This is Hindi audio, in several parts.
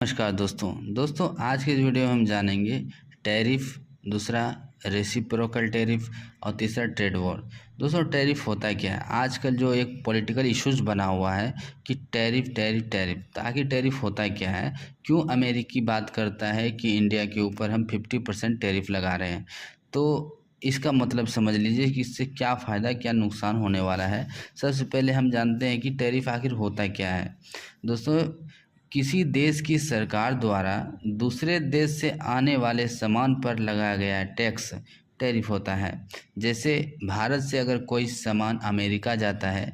नमस्कार दोस्तों आज के इस वीडियो में हम जानेंगे टैरिफ, दूसरा रेसिप्रोकल टैरिफ और तीसरा ट्रेड वॉर। दोस्तों टैरिफ होता क्या है? आजकल जो एक पॉलिटिकल इश्यूज बना हुआ है कि टैरिफ टैरिफ टैरिफ। तो आखिर टैरिफ होता क्या है? क्यों अमेरिकी बात करता है कि इंडिया के ऊपर हम 50% टैरिफ लगा रहे हैं? तो इसका मतलब समझ लीजिए कि इससे क्या फ़ायदा क्या नुकसान होने वाला है। सबसे पहले हम जानते हैं कि टैरिफ आखिर होता क्या है। दोस्तों किसी देश की सरकार द्वारा दूसरे देश से आने वाले सामान पर लगाया गया टैक्स टैरिफ होता है। जैसे भारत से अगर कोई सामान अमेरिका जाता है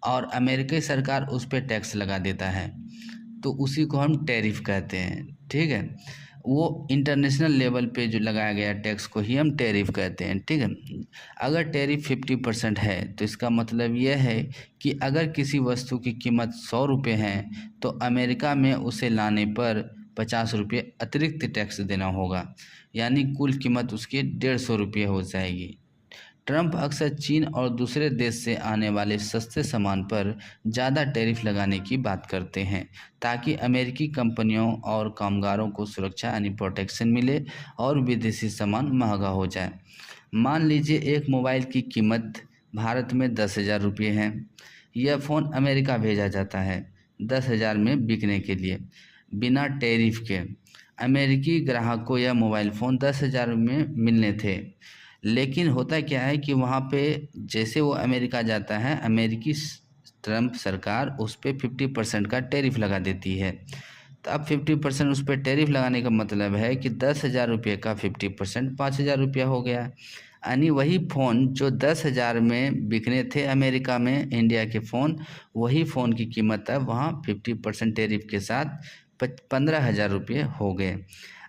और अमेरिकी सरकार उस पर टैक्स लगा देता है तो उसी को हम टैरिफ कहते हैं। ठीक है, वो इंटरनेशनल लेवल पे जो लगाया गया टैक्स को ही हम टैरिफ कहते हैं। ठीक है, अगर टैरिफ 50% है तो इसका मतलब यह है कि अगर किसी वस्तु की कीमत 100 रुपये है तो अमेरिका में उसे लाने पर 50 रुपये अतिरिक्त टैक्स देना होगा, यानी कुल कीमत उसकी 150 रुपये हो जाएगी। ट्रंप अक्सर चीन और दूसरे देश से आने वाले सस्ते सामान पर ज़्यादा टैरिफ लगाने की बात करते हैं ताकि अमेरिकी कंपनियों और कामगारों को सुरक्षा यानी प्रोटेक्शन मिले और विदेशी सामान महंगा हो जाए। मान लीजिए एक मोबाइल की कीमत भारत में 10,000 रुपये है। यह फ़ोन अमेरिका भेजा जाता है 10,000 में बिकने के लिए बिना टैरिफ के। अमेरिकी ग्राहक को यह मोबाइल फ़ोन 10,000 में मिलने थे, लेकिन होता क्या है कि वहाँ पे जैसे वो अमेरिका जाता है अमेरिकी ट्रंप सरकार उस पर 50% का टैरिफ लगा देती है। तो अब 50% उस पर टैरिफ लगाने का मतलब है कि 10,000 रुपये का 50% 5,000 रुपया हो गया। यानी वही फ़ोन जो 10,000 में बिकने थे अमेरिका में इंडिया के फ़ोन, वही फ़ोन की कीमत अब वहाँ 50% टैरिफ के साथ 15,000 रुपये हो गए।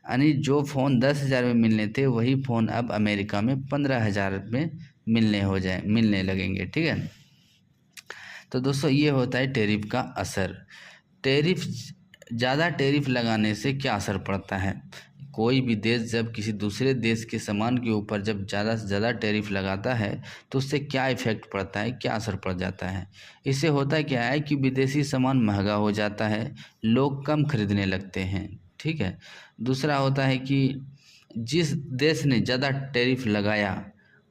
यानी जो फ़ोन 10,000 में मिलने थे वही फ़ोन अब अमेरिका में 15,000 में मिलने लगेंगे। ठीक है, तो दोस्तों ये होता है टैरिफ का असर। टैरिफ ज़्यादा टैरिफ लगाने से क्या असर पड़ता है? कोई भी देश जब किसी दूसरे देश के सामान के ऊपर जब ज़्यादा से ज़्यादा टैरिफ लगाता है तो उससे क्या इफ़ेक्ट पड़ता है, क्या असर पड़ जाता है? इससे होता क्या है कि विदेशी सामान महंगा हो जाता है, लोग कम खरीदने लगते हैं। ठीक है, दूसरा होता है कि जिस देश ने ज़्यादा टैरिफ लगाया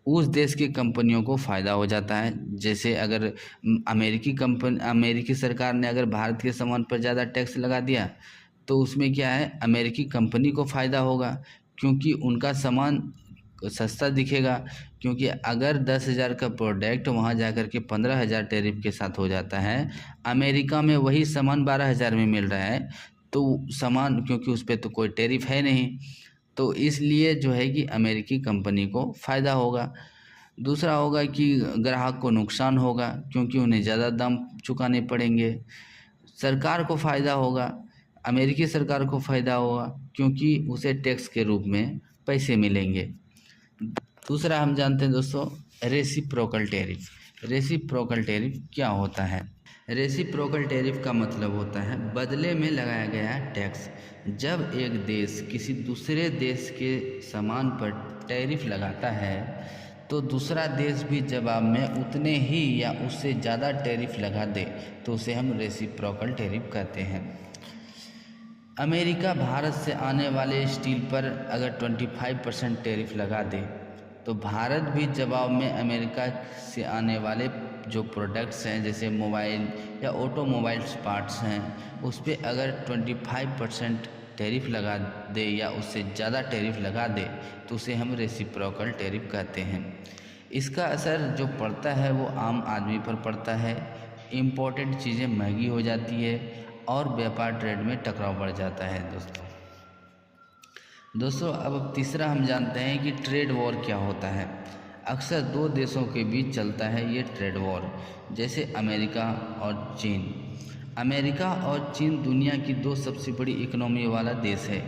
उस देश की कंपनियों को फ़ायदा हो जाता है। जैसे अगर अमेरिकी सरकार ने अगर भारत के सामान पर ज़्यादा टैक्स लगा दिया तो उसमें क्या है, अमेरिकी कंपनी को फ़ायदा होगा क्योंकि उनका सामान सस्ता दिखेगा। क्योंकि अगर 10,000 का प्रोडक्ट वहाँ जाकर के 15,000 टैरिफ के साथ हो जाता है, अमेरिका में वही सामान 12,000 में मिल रहा है, तो सामान क्योंकि उस पर तो कोई टैरिफ है नहीं, तो इसलिए जो है कि अमेरिकी कंपनी को फ़ायदा होगा। दूसरा होगा कि ग्राहक को नुकसान होगा क्योंकि उन्हें ज़्यादा दाम चुकाने पड़ेंगे। सरकार को फ़ायदा होगा, अमेरिकी सरकार को फ़ायदा होगा क्योंकि उसे टैक्स के रूप में पैसे मिलेंगे। दूसरा हम जानते हैं दोस्तों रेसिप्रोकल टैरिफ। रेसिप्रोकल टैरिफ क्या होता है? रेसिप्रोकल टैरिफ का मतलब होता है बदले में लगाया गया टैक्स। जब एक देश किसी दूसरे देश के सामान पर टैरिफ लगाता है तो दूसरा देश भी जवाब में उतने ही या उससे ज़्यादा टैरिफ लगा दे तो उसे हम रेसिप्रोकल टैरिफ कहते हैं। अमेरिका भारत से आने वाले स्टील पर अगर 25% टैरिफ लगा दे तो भारत भी जवाब में अमेरिका से आने वाले जो प्रोडक्ट्स हैं जैसे मोबाइल या ऑटोमोबाइल्स पार्ट्स हैं उस पर अगर 25% टैरिफ लगा दे या उससे ज़्यादा टैरिफ लगा दे तो उसे हम रेसिप्रोकल टैरिफ कहते हैं। इसका असर जो पड़ता है वो आम आदमी पर पड़ता है। इम्पोर्टेंट चीज़ें महंगी हो जाती है और व्यापार ट्रेड में टकराव बढ़ जाता है। दोस्तों अब तीसरा हम जानते हैं कि ट्रेड वॉर क्या होता है। अक्सर दो देशों के बीच चलता है ये ट्रेड वॉर, जैसे अमेरिका और चीन। अमेरिका और चीन दुनिया की दो सबसे बड़ी इकोनॉमी वाला देश है,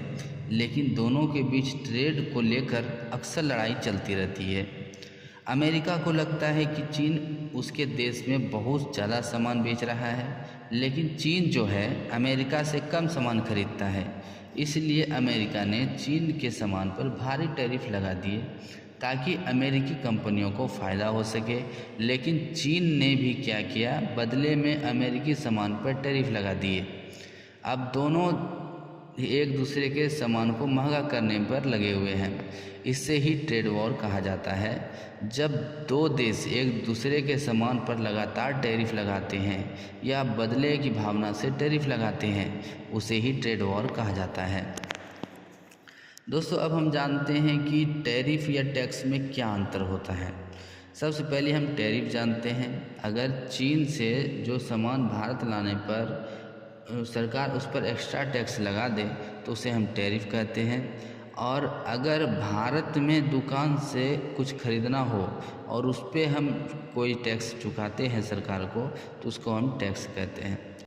लेकिन दोनों के बीच ट्रेड को लेकर अक्सर लड़ाई चलती रहती है। अमेरिका को लगता है कि चीन उसके देश में बहुत ज़्यादा सामान बेच रहा है, लेकिन चीन जो है अमेरिका से कम सामान खरीदता है, इसलिए अमेरिका ने चीन के सामान पर भारी टैरिफ लगा दिए ताकि अमेरिकी कंपनियों को फ़ायदा हो सके। लेकिन चीन ने भी क्या किया, बदले में अमेरिकी सामान पर टैरिफ लगा दिए। अब दोनों एक दूसरे के सामान को महंगा करने पर लगे हुए हैं। इससे ही ट्रेड वॉर कहा जाता है। जब दो देश एक दूसरे के सामान पर लगातार टैरिफ लगाते हैं या बदले की भावना से टैरिफ लगाते हैं, उसे ही ट्रेड वॉर कहा जाता है। दोस्तों, अब हम जानते हैं कि टैरिफ या टैक्स में क्या अंतर होता है। सबसे पहले हम टैरिफ जानते हैं। अगर चीन से जो सामान भारत लाने पर सरकार उस पर एक्स्ट्रा टैक्स लगा दे तो उसे हम टैरिफ कहते हैं। और अगर भारत में दुकान से कुछ खरीदना हो और उस पर हम कोई टैक्स चुकाते हैं सरकार को, तो उसको हम टैक्स कहते हैं।